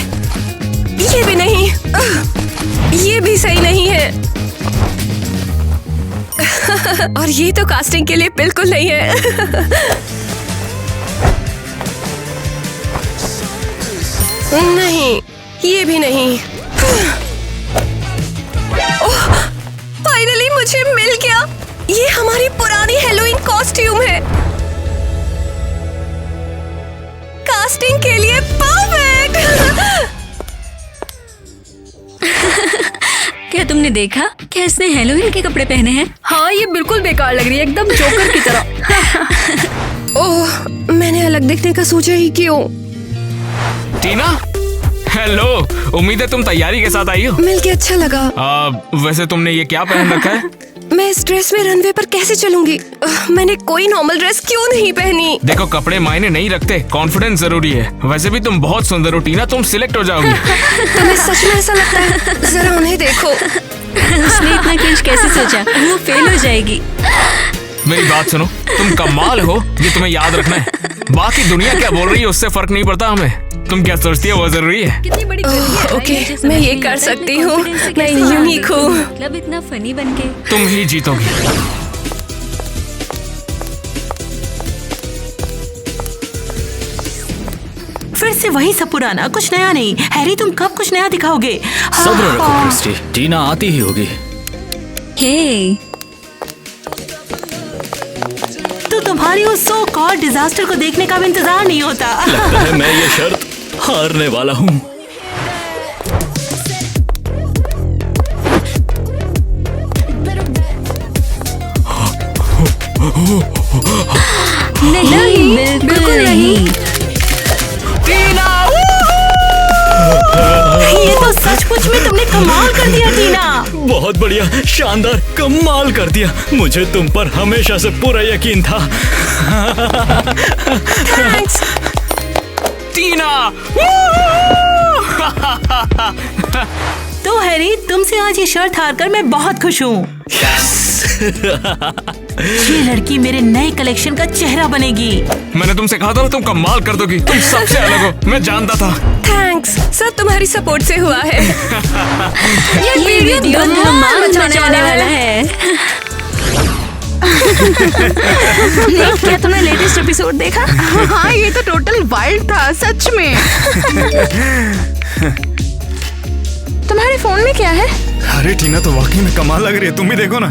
ये भी नहीं। ये भी सही नहीं है। और ये तो कास्टिंग के लिए बिल्कुल नहीं है। नहीं, ये भी नहीं। ओह, फाइनली मुझे मिल गया। ये हमारी पुरानी हैलोवीन कॉस्ट्यूम है। कास्टिंग के लिए परफेक्ट। क्या तुमने देखा? क्या इसने हैलोवीन के कपड़े पहने हैं? हाँ, ये बिल्कुल बेकार लग रही है, एकदम जोकर की तरह। ओह, मैंने अलग दिखने का सोचा ही क्यों? टीना, हेलो, उम्मीद है तुम तैयारी के साथ आई हो। मिलके अच्छा लगा। वैसे तुमने ये क्या पहन रखा है? मैं इस ड्रेस में रनवे पर कैसे चलूंगी? मैंने कोई नॉर्मल ड्रेस क्यों नहीं पहनी? देखो, कपड़े मायने नहीं रखते, कॉन्फिडेंस जरूरी है। वैसे भी तुम बहुत सुंदर हो टीना, तुम सिलेक्ट हो जाओगी। तुम्हें सच में ऐसा लगता है? जरा उन्हें देखो। उसने इतना क्रिंज कैसे सोचा? वो फेल हो जाएगी। मेरी बात सुनो, तुम कमाल हो, ये तुम्हें याद रखना है। बाकी दुनिया क्या बोल रही है उससे फर्क नहीं पड़ता हमें। तुम क्या सोचती है वो जरूरी है। कितनी बड़ी ओके, मैं ये कर सकती हूँ। मैं यूनिक हूँ। मतलब इतना फनी बन के तुम ही जीतोगी। फिर से वही सब पुराना, कुछ नया नहीं। हैरी, तुम कब कुछ नया दिखाओगे? सब्र रखो क्रिस्टी, टीना आती ही होगी। हे, तो तुम्हारी उस सो कॉल्ड डिजास्टर को देखने का भी इंतजार नहीं होता। लगता है मैं ये शर्त हारने वाला हूँ। नहीं, बिल्कुल नहीं। कमाल कर दिया टीना। बहुत बढ़िया, शानदार, कमाल कर दिया। मुझे तुम पर हमेशा से पूरा यकीन था। थैंक्स टीना। तो हैरी, तुमसे आज ये शर्त हारकर मैं बहुत खुश हूँ। ये लड़की मेरे नए कलेक्शन का चेहरा बनेगी। मैंने तुमसे कहा था ना, तुम कमाल कर दोगी, तुम सबसे अलग हो, मैं जानता था। थैंक्स, सब तुम्हारी सपोर्ट से हुआ है। ये वीडियो धमाल मचाने वाला है। क्या तुमने लेटेस्ट एपिसोड देखा? हाँ, ये तो टोटल वाइल्ड था, सच में। तुम्हारे फोन में क्या है? अरे टीना तो वाकई में कमाल लग रही है, तुम भी देखो ना।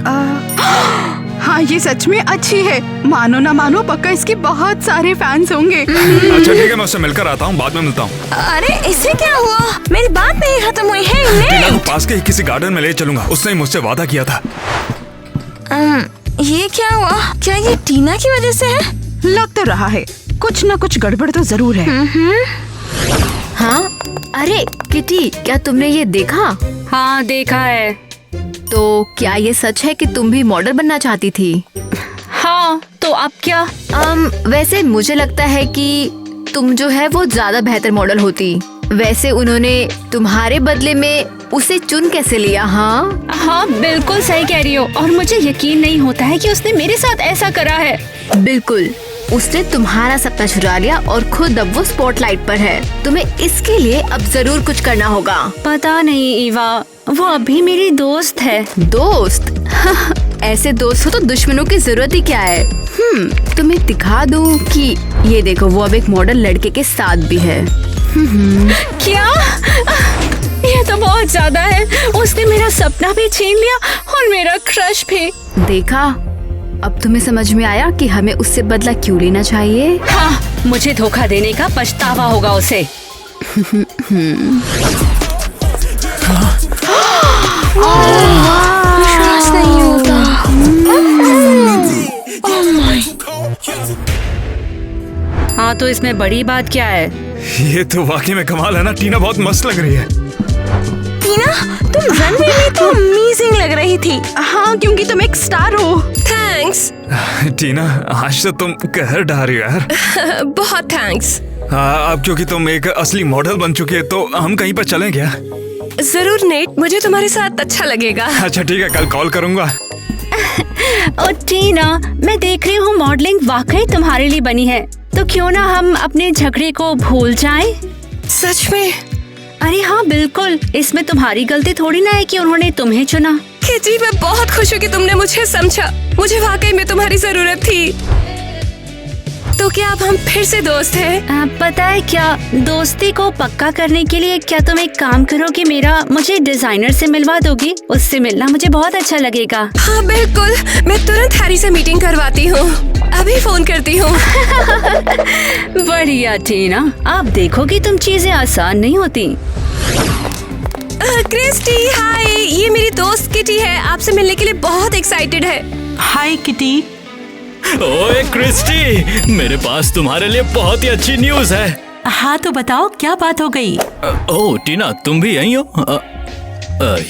हाँ, ये सच में अच्छी है। मानो ना मानो, पक्का इसके बहुत सारे फैंस होंगे। अच्छा ठीक है, मैं उससे मिलकर आता हूँ, बाद में मिलता हूँ। अरे इससे क्या हुआ? मेरी बात नहीं खत्म हुई है। टीना को पास के किसी गार्डन में ले चलूंगा, उसने मुझसे वादा किया था। ये क्या हुआ? क्या ये टीना की वजह से है? लग तो रहा है, कुछ ना कुछ गड़बड़ तो जरूर है। हाँ, अरे किटी, क्या तुमने ये देखा? हाँ देखा है। तो क्या ये सच है कि तुम भी मॉडल बनना चाहती थी? हाँ, तो अब क्या? वैसे मुझे लगता है कि तुम जो है वो ज्यादा बेहतर मॉडल होती। वैसे उन्होंने तुम्हारे बदले में उसे चुन कैसे लिया? हाँ बिल्कुल सही कह रही हो, और मुझे यकीन नहीं होता है कि उसने मेरे साथ ऐसा करा है। बिल्कुल, उसने तुम्हारा सपना चुरा लिया और खुद अब वो स्पॉटलाइट पर है। तुम्हें इसके लिए अब जरूर कुछ करना होगा। पता नहीं ईवा, वो अभी मेरी दोस्त है। दोस्त? ऐसे दोस्त हो तो दुश्मनों की जरूरत ही क्या है। तुम्हें दिखा दूं कि ये देखो, वो अब एक मॉडल लड़के के साथ भी है। क्या? ये तो बहुत ज्यादा है। उसने मेरा सपना भी छीन लिया और मेरा क्रश भी। देखा, अब तुम्हें समझ में आया कि हमें उससे बदला क्यों लेना चाहिए। हाँ, मुझे धोखा देने का पछतावा होगा उसे। विश्वास नहीं होता। हाँ, तो इसमें बड़ी बात क्या है? ये तो वाकई में कमाल है ना, टीना बहुत मस्त लग रही है। टीना, तुम रनवे में तो अमेजिंग लग रही थी। हाँ, क्योंकि तुम एक स्टार हो। थैंक्स। टीना, आज तो तुम कहर ढा रही हो यार। बहुत थैंक्स। अब क्योंकि तुम एक असली मॉडल बन चुकी है, तो हम कहीं पर चलें क्या? जरूर नेट, मुझे तुम्हारे साथ अच्छा लगेगा। अच्छा ठीक है, कल कॉल करूँगा। और टीना, मैं देख रही हूँ मॉडलिंग वाकई तुम्हारे लिए बनी है, तो क्यों ना हम अपने झगड़े को भूल जाएं? सच में? अरे हाँ बिल्कुल, इसमें तुम्हारी गलती थोड़ी ना है कि उन्होंने तुम्हें चुना। किटी, मैं बहुत खुश हूँ कि तुमने मुझे समझा। मुझे वाकई में तुम्हारी जरूरत थी। तो क्या अब हम फिर से दोस्त हैं? पता है क्या, दोस्ती को पक्का करने के लिए क्या तुम एक काम करोगी, मुझे डिजाइनर से मिलवा दोगी? उससे मिलना मुझे बहुत अच्छा लगेगा। हाँ बिल्कुल, मैं तुरंत हैरी से मीटिंग करवाती हूँ। अभी फोन करती हूँ। बढ़िया टीना, आप देखोगी तुम चीजें आसान नहीं होती। क्रिस्टी, हाय, ये मेरी दोस्त किटी है, आपसे मिलने के लिए बहुत एक्साइटेड है। हाय किटी। ओए क्रिस्टी, मेरे पास तुम्हारे लिए बहुत ही अच्छी न्यूज़ है। हाँ तो बताओ, क्या बात हो गई? ओह टीना, तुम भी यहीं हो?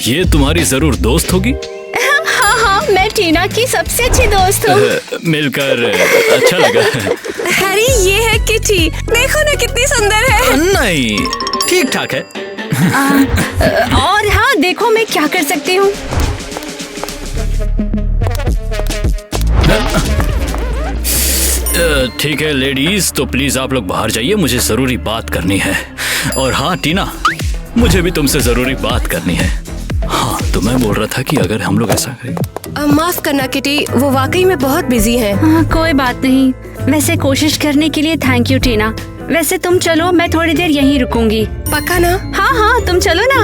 ये तुम्हारी जरूर दोस्त होगी। हाँ, मैं टीना की सबसे अच्छी दोस्त हूँ। मिलकर अच्छा लगा। हैरी, ये है किटी, देखो ना कितनी सुंदर है। नहीं, ठीक ठाक है। और हाँ, देखो मैं क्या कर सकती हूँ। ठीक है लेडीज, तो प्लीज आप लोग बाहर जाइए, मुझे जरूरी बात करनी है। और हाँ टीना, मुझे भी तुमसे जरूरी बात करनी है। हाँ, तो मैं बोल रहा था कि अगर हम लोग ऐसा करें। माफ करना किटी, वो वाकई में बहुत बिजी है। हाँ, कोई बात नहीं। वैसे कोशिश करने के लिए थैंक यू टीना। वैसे तुम चलो, मैं थोड़ी देर यहीं रुकूंगी। पक्का ना? हाँ, तुम चलो ना।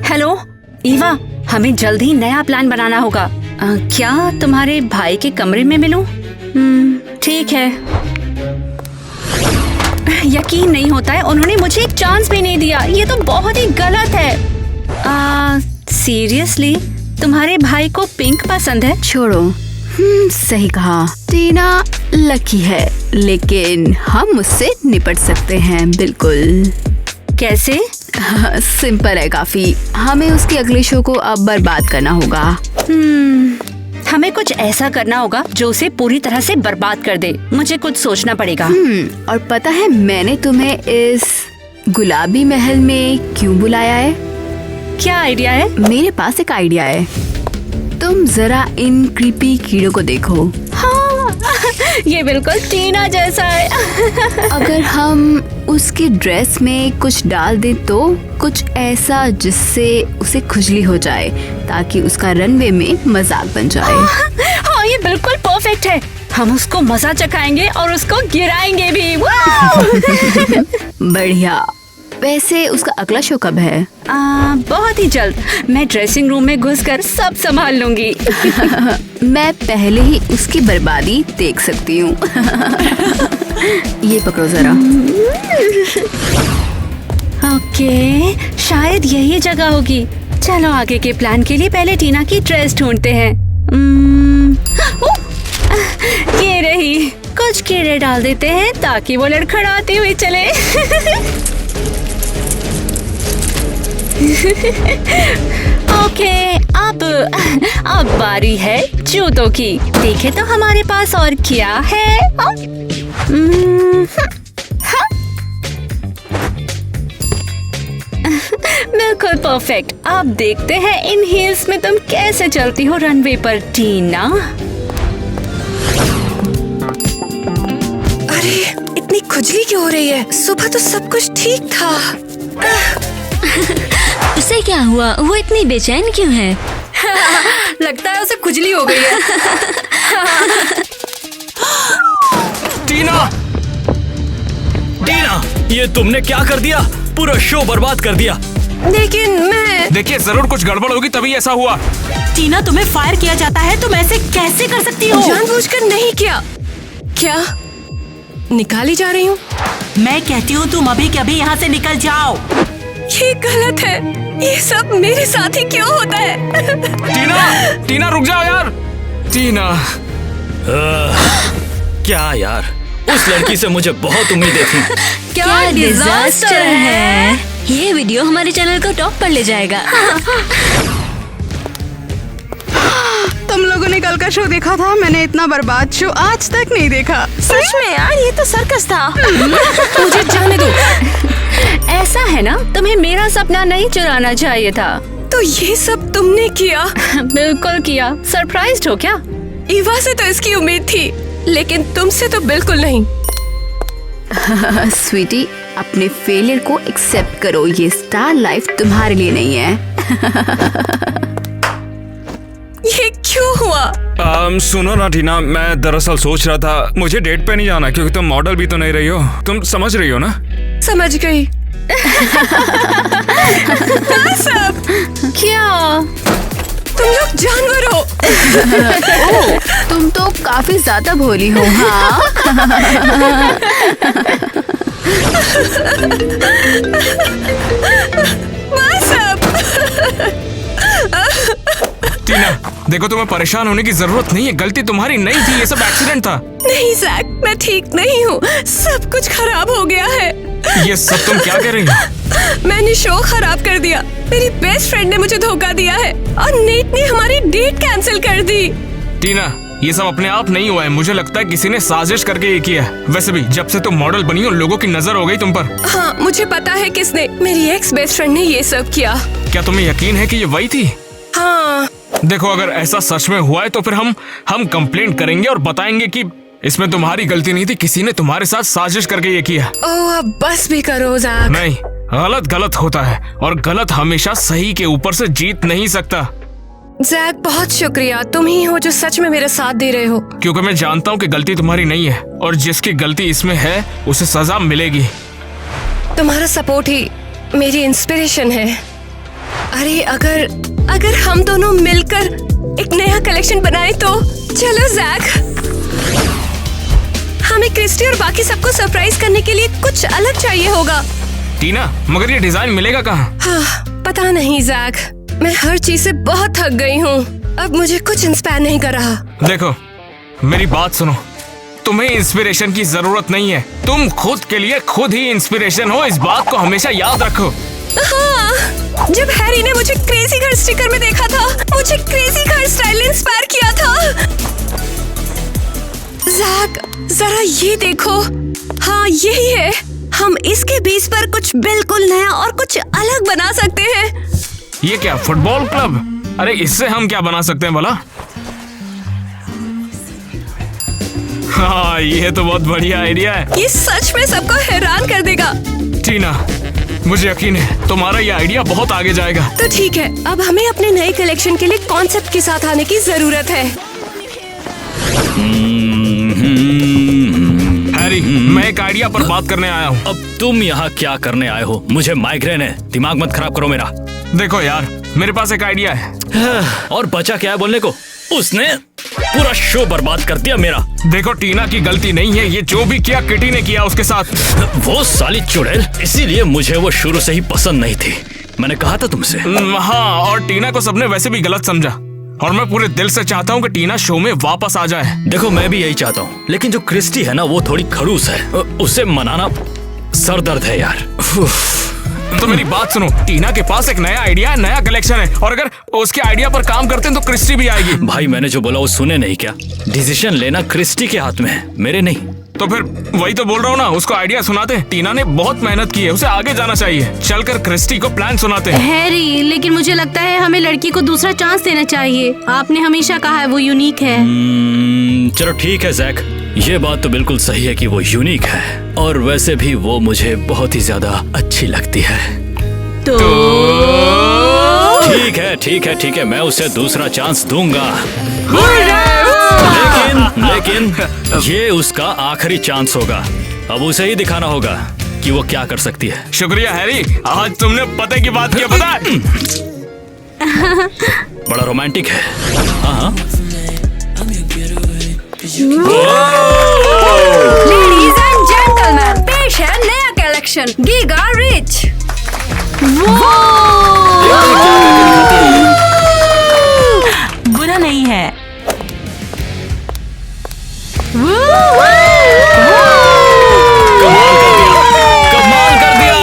हेलो ईवा, हमें जल्द ही नया प्लान बनाना होगा। क्या तुम्हारे भाई के कमरे में मिलूं? ठीक है। यकीन नहीं होता है, उन्होंने मुझे एक चांस भी नहीं दिया। ये तो बहुत ही गलत है। सीरियसली, तुम्हारे भाई को पिंक पसंद है? छोड़ो, सही कहा। टीना लकी है, लेकिन हम उससे निपट सकते हैं। बिल्कुल। कैसे? सिंपल है काफी। हमें उसके अगले शो को अब बर्बाद करना होगा। हमें कुछ ऐसा करना होगा जो उसे पूरी तरह से बर्बाद कर दे। मुझे कुछ सोचना पड़ेगा। और पता है मैंने तुम्हें इस गुलाबी महल में क्यों बुलाया है? क्या आइडिया है? मेरे पास एक आइडिया है। तुम जरा इन क्रीपी कीड़ों को देखो। हाँ, ये बिल्कुल टीना जैसा है। अगर हम उसकी ड्रेस में कुछ डाल दें तो कुछ ऐसा जिससे उसे खुजली हो जाए, ताकि उसका रनवे में मजाक बन जाए। हाँ, ये बिल्कुल परफेक्ट है। हम उसको मजा चखाएंगे और उसको गिराएंगे भी। बढ़िया। वैसे उसका अगला शो कब है? बहुत ही जल्द। मैं ड्रेसिंग रूम में घुसकर सब संभाल लूंगी। मैं पहले ही उसकी बर्बादी देख सकती हूँ। ये पकड़ो जरा। ओके, शायद यही जगह होगी। चलो आगे के प्लान के लिए पहले टीना की ड्रेस ढूंढते हैं। ये रही। कुछ कीड़े डाल देते हैं ताकि वो लड़खड़ाती हुई चले। ओके, अब बारी है जूतों की। देखे तो हमारे पास और क्या है। बिल्कुल परफेक्ट। अब देखते हैं इन हील्स में तुम कैसे चलती हो रनवे पर टीना। अरे इतनी खुजली क्यों हो रही है? सुबह तो सब कुछ ठीक था। उसे क्या हुआ? वो इतनी बेचैन क्यों है? लगता है उसे खुजली हो गई है। टीना, टीना, ये तुमने क्या कर दिया? पूरा शो बर्बाद कर दिया। लेकिन मैं... देखिए जरूर कुछ गड़बड़ होगी तभी ऐसा हुआ। टीना, तुम्हें फायर किया जाता है, तुम ऐसे कैसे कर सकती हो? जानबूझकर नहीं किया। क्या निकाली जा रही हूँ? मैं कहती हूँ तुम अभी के अभी यहाँ से निकल जाओ। ये गलत है। ये सब मेरे साथ ही क्यों होता है? टीना रुक जाओ यार। टीना क्या यार, उस लड़की से मुझे बहुत उम्मीदें थी। क्या डिजास्टर है। ये वीडियो हमारे चैनल को टॉप पर ले जाएगा। तुम लोगों ने कल का शो देखा था? मैंने इतना बर्बाद शो आज तक नहीं देखा। सच में यार, ये तो सर्कस था। मुझे जाने दो। ऐसा है ना, तुम्हें मेरा सपना नहीं चुराना चाहिए था। तो ये सब तुमने किया? बिल्कुल किया। सरप्राइज्ड हो क्या? ईवा से तो इसकी उम्मीद थी, लेकिन तुमसे तो बिल्कुल नहीं। स्वीटी, अपने फेलियर को एक्सेप्ट करो। ये स्टार लाइफ तुम्हारे लिए नहीं है। ये क्यों हुआ? सुनो ना टीना, मैं दरअसल सोच रहा था मुझे डेट पे नहीं जाना क्योंकि तुम मॉडल भी तो नहीं रही हो। तुम समझ रही हो ना? समझ गई। सब क्या? तुम लोग जानवर हो। तुम तो काफी ज्यादा भोली हो। हाँ। टीना देखो, तुम्हें परेशान होने की जरूरत नहीं है। गलती तुम्हारी नहीं थी, ये सब एक्सीडेंट था। नहीं जैक, मैं ठीक नहीं हूँ। सब कुछ खराब हो गया है। ये सब तुम क्या कर रही हो? मैंने शो खराब कर दिया। मेरी बेस्ट फ्रेंड ने मुझे धोखा दिया है और नेट ने हमारी डेट कैंसिल कर दी। टीना, ये सब अपने आप नहीं हुआ है। मुझे लगता है किसी ने साजिश करके ये किया है। वैसे भी जब से तुम मॉडल बनी हो, लोगों की नजर हो गई तुम पर। हाँ, मुझे पता है किसने। मेरी एक्स बेस्ट फ्रेंड ने ये सब किया। क्या तुम्हें यकीन है कि ये वही थी? हाँ। देखो, अगर ऐसा सच में हुआ है तो फिर हम कंप्लेंट करेंगे और बताएंगे कि इसमें तुम्हारी गलती नहीं थी, किसी ने तुम्हारे साथ साजिश करके ये किया। ओह, अब बस भी करो जैक। नहीं, गलत गलत होता है और गलत हमेशा सही के ऊपर से जीत नहीं सकता। जैक, बहुत शुक्रिया। तुम ही हो जो सच में मेरा साथ दे रहे हो। क्योंकि मैं जानता हूँ कि गलती तुम्हारी नहीं है और जिसकी गलती इसमें है उसे सजा मिलेगी। तुम्हारा सपोर्ट ही मेरी इंस्पिरेशन है। अरे अगर हम दोनों मिलकर एक नया कलेक्शन बनाए तो? चलो जैक, हमें क्रिस्टी और बाकी सबको सरप्राइज करने के लिए कुछ अलग चाहिए होगा। टीना, मगर ये डिजाइन मिलेगा कहाँ? हाँ, पता नहीं जैक, मैं हर चीज से बहुत थक गई हूँ। अब मुझे कुछ इंस्पायर नहीं कर रहा। देखो, मेरी बात सुनो। तुम्हें इंस्पिरेशन की जरूरत नहीं है। तुम खुद के लिए खुद ही इंस्पिरेशन हो। इस बात को हमेशा याद रखो। हाँ, जब हैरी ने मुझे क्रेजी गर्ल स्टिकर में देखा था, मुझे क्रेजी गर्ल स्टाइल ने इंस्पायर किया था। जैक, जरा ये देखो। हाँ, यही है। हम इसके बेस पर कुछ बिल्कुल नया और कुछ अलग बना सकते हैं। ये क्या, फुटबॉल क्लब? अरे इससे हम क्या बना सकते हैं भला? हाँ, ये तो बहुत बढ़िया आइडिया है। ये सच में सबको हैरान कर देगा। टीना, मुझे यकीन है तुम्हारा ये आइडिया बहुत आगे जाएगा। तो ठीक है, अब हमें अपने नए कलेक्शन के लिए कॉन्सेप्ट के साथ आने की जरूरत है। हैरी, मैं एक आइडिया पर बात करने आया हूँ। अब तुम यहाँ क्या करने आए हो? मुझे माइग्रेन है, दिमाग मत खराब करो मेरा। देखो यार, मेरे पास एक आइडिया है। और बचा क्या है बोलने को? उसने पूरा शो बर्बाद कर दिया मेरा। देखो, टीना की गलती नहीं है, ये जो भी किया किटी ने किया उसके साथ। वो साली चुड़ैल, इसीलिए मुझे वो शुरू से ही पसंद नहीं थी। मैंने कहा था तुमसे। हाँ, और टीना को सबने वैसे भी गलत समझा, और मैं पूरे दिल से चाहता हूँ कि टीना शो में वापस आ जाए। देखो, मैं भी यही चाहता हूँ, लेकिन जो क्रिस्टी है ना, वो थोड़ी खड़ूस है। उसे मनाना सरदर्द है यार। तो मेरी बात सुनो, टीना के पास एक नया आइडिया है, नया कलेक्शन है, और अगर उसके आइडिया पर काम करते हैं तो क्रिस्टी भी आएगी। भाई, मैंने जो बोला वो सुने नहीं क्या? डिसीजन लेना क्रिस्टी के हाथ में है, मेरे नहीं। तो फिर वही तो बोल रहा हूँ ना, उसको आइडिया सुनाते हैं। टीना ने बहुत मेहनत की है, उसे आगे जाना चाहिए। चलकर क्रिस्टी को प्लान सुनाते हैं। हैरी, लेकिन मुझे लगता है हमें लड़की को दूसरा चांस देना चाहिए। आपने हमेशा कहा है वो यूनिक है। चलो ठीक है जैक, ये बात तो बिल्कुल सही है कि वो यूनिक है, और वैसे भी वो मुझे बहुत ही ज्यादा अच्छी लगती है। तो ठीक है, मैं उसे दूसरा चांस दूंगा। लेकिन ये उसका आखिरी चांस होगा। अब उसे ही दिखाना होगा कि वो क्या कर सकती है। शुक्रिया हैरी, आज तुमने पते की बात किया। पता है? बड़ा रोमांटिक है। हाँ, लेडीज एंड जेंटलमैन, पेश है नया कलेक्शन गीगा रिच। बुरा नहीं है। कमाल कर दिया।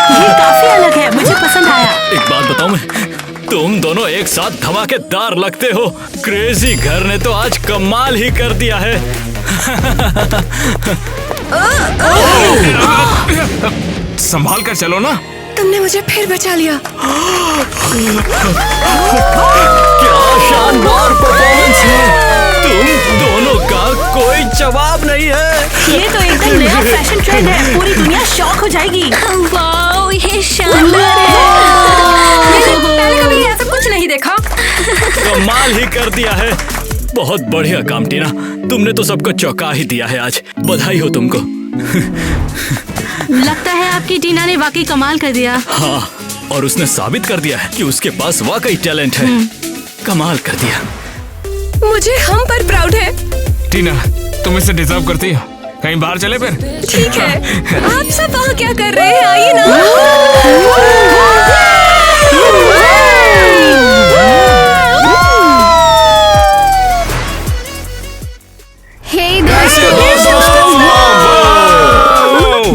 ये काफी अलग है, मुझे पसंद आया। एक बात बताऊं मैं, तुम दोनों एक साथ धमाकेदार लगते हो। क्रेजी घर ने तो आज कमाल ही कर दिया है। संभाल कर चलो ना। तुमने मुझे फिर बचा लिया। क्या शानदार परफॉर्मेंस है। तुम दोनों का कोई जवाब नहीं है। ये तो एकदम नया फैशन ट्रेंड है, पूरी दुनिया शॉक हो जाएगी। वाओ, ये शानदार है। पहले कभी ऐसा कुछ नहीं देखा। कमाल ही कर दिया है। बहुत बढ़िया काम टीना, तुमने तो सबको चौंका ही दिया है आज। बधाई हो तुमको। लगता है आपकी टीना ने वाकई कमाल कर दिया। हाँ, और उसने साबित कर दिया है कि उसके पास वाकई टैलेंट है। कमाल कर दिया। मुझे हम पर प्राउड है। टीना, तुम इसे डिजर्व करती हो। कहीं बाहर चले फिर? ठीक है, आप सब वहाँ क्या कर रहे हैं? आइए ना।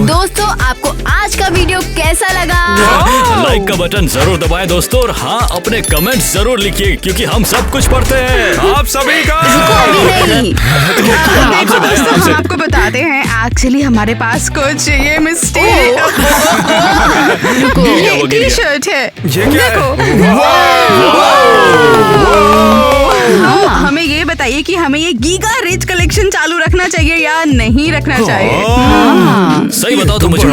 दोस्तों, आपको आज का वीडियो कैसा लगा? लाइक का बटन जरूर दबाएं दोस्तों, और हाँ, अपने कमेंट जरूर लिखिए क्योंकि हम सब कुछ पढ़ते हैं। आप सभी का हम आपको बताते हैं, एक्चुअली हमारे पास कुछ ये मिस्टेक। ये टी शर्ट है, देखो। हमें ये बताइए कि हमें ये गीगा रिच कलेक्शन चालू रखना चाहिए या नहीं रखना चाहिए। सही बताओ तो मुझे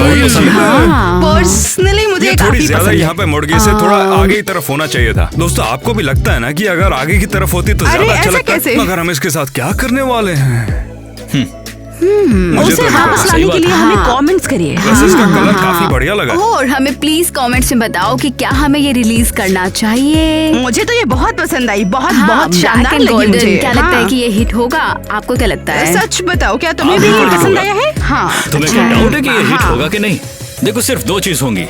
पर्सनली मुझे थोड़ी ज्यादा यहाँ पे मुड़ गई से थोड़ा आगे की तरफ होना चाहिए था। दोस्तों, आपको भी लगता है ना कि अगर आगे की तरफ होती तो ज्यादा अच्छा लगता है? मगर हम इसके साथ क्या करने वाले हैं? मुझे उसे तो वापस लगा। लाने के लिए हमें हाँ। कमेंट्स करिए। वैसे इसका कलर काफी बढ़िया लगा। और हमें प्लीज कमेंट्स में बताओ कि क्या हमें ये रिलीज करना चाहिए। मुझे तो ये बहुत पसंद आई, बहुत हाँ, बहुत Black शानदार and लगी Golden, मुझे। क्या लगता है कि ये हिट होगा? आपको क्या लगता है? सच बताओ, क्या तुम्हें भी ये पसंद आया है? हाँ। तुम्हें क्या डाउट है कि ये हिट होगा कि नहीं? देखो सिर्फ दो चीज होंगी,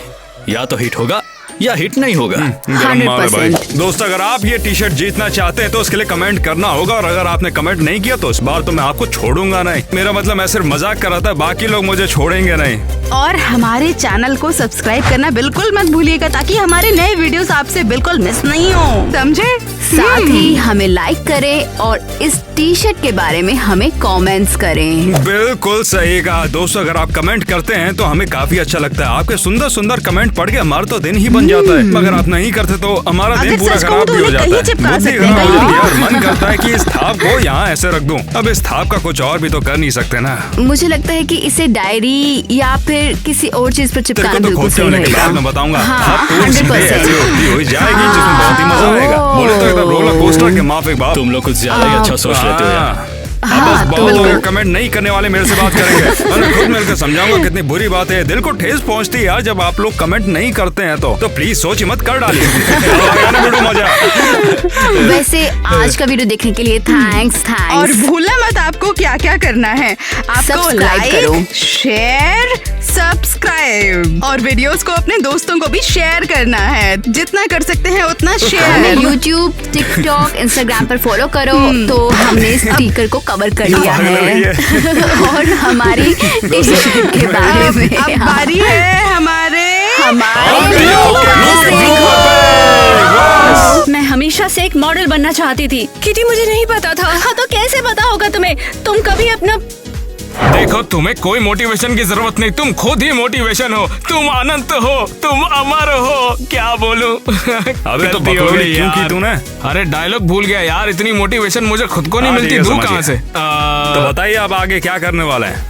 या तो हिट होगा या हिट नहीं होगा। गरम माल है भाई। दोस्त, अगर आप ये टी शर्ट जीतना चाहते हैं तो उसके लिए कमेंट करना होगा, और अगर आपने कमेंट नहीं किया तो इस बार तो मैं आपको छोड़ूंगा नहीं। मेरा मतलब मैं सिर्फ मजाक कर रहा था, बाकी लोग मुझे छोड़ेंगे नहीं। और हमारे चैनल को सब्सक्राइब करना बिल्कुल मत भूलिएगा, ताकि हमारे नए वीडियोस आपसे बिल्कुल मिस नहीं हो, समझे? साथ ही हमें लाइक करें और इस टी शर्ट के बारे में हमें कमेंट्स करें। बिल्कुल सही कहा दोस्तों, अगर आप कमेंट करते हैं तो हमें काफी अच्छा लगता है। आपके सुंदर सुंदर कमेंट पढ़ के हमारा तो दिन ही बन जाता है, मगर आप नहीं करते तो हमारा दिन अगर पूरा सच कहूं खराब तो भी हो उन्हें जाता कहीं है। चिपका बुद्धि सकते हैं, खराब कहीं होती है भी। और मन करता है कि इस थाप को यहाँ ऐसे रख दूं। अब इस थाप का कुछ और भी तो कर नहीं सकते ना। मुझे लगता है कि इसे डायरी या फिर किसी और चीज पर तेरे चिपकाना को तो बिल्कुल खुद सही होने के रहेगा। बाद मैं बताऊंगा। हाँ, आप पूरी सीधे 100%। ऐसे होती हुई जाएगी जिसमें बहुत ही मजा आएगा। बोले तो एकदम रोलर कोस्टर के माफिक बाप। तुम लोग कुछ ज्यादा ही अच्छा सोच लेते हो यार। बस बहुत लोग कमेंट नहीं करने वाले मेरे से बात करेंगे। मैं खुद मिलकर समझाऊंगा कितनी बुरी बात है। दिल को ठेस पहुंचती है यार जब आप लोग कमेंट नहीं करते हैं तो प्लीज सोच मत कर डालिए। मजा। वैसे आज का वीडियो देखने के लिए थैंक्स। और भूलना मत आपको क्या क्या करना है। आपको सब्सक्राइब करो, लाइक, शेयर, सब्सक्राइब और वीडियोस को अपने दोस्तों को भी शेयर करना है। जितना कर सकते हैं उतना हमें शेयर। YouTube, TikTok, Instagram पर फॉलो करो। तो हमने स्टिकर को कवर कर लिया है और हमारी टी शर्ट के बारे में अब बारी है हमारे मैं हमेशा से एक मॉडल बनना चाहती थी। किटी, मुझे नहीं पता था। हाँ तो कैसे पता होगा तुम्हें? तुम कभी अपना देखो, तुम्हें कोई मोटिवेशन की जरूरत नहीं, तुम खुद ही मोटिवेशन हो। तुम अनंत हो, तुम अमर हो। क्या बोलूं? अबे तो गलती हो बकलोली गई क्यों यार। की तूने? अरे डायलॉग भूल गया यार, इतनी मोटिवेशन मुझे खुद को नहीं हाँ, मिलती, ठीक है, दूं समझ कहाँ गया। से? तो बताइए अब आगे क्या करने वाले हैं?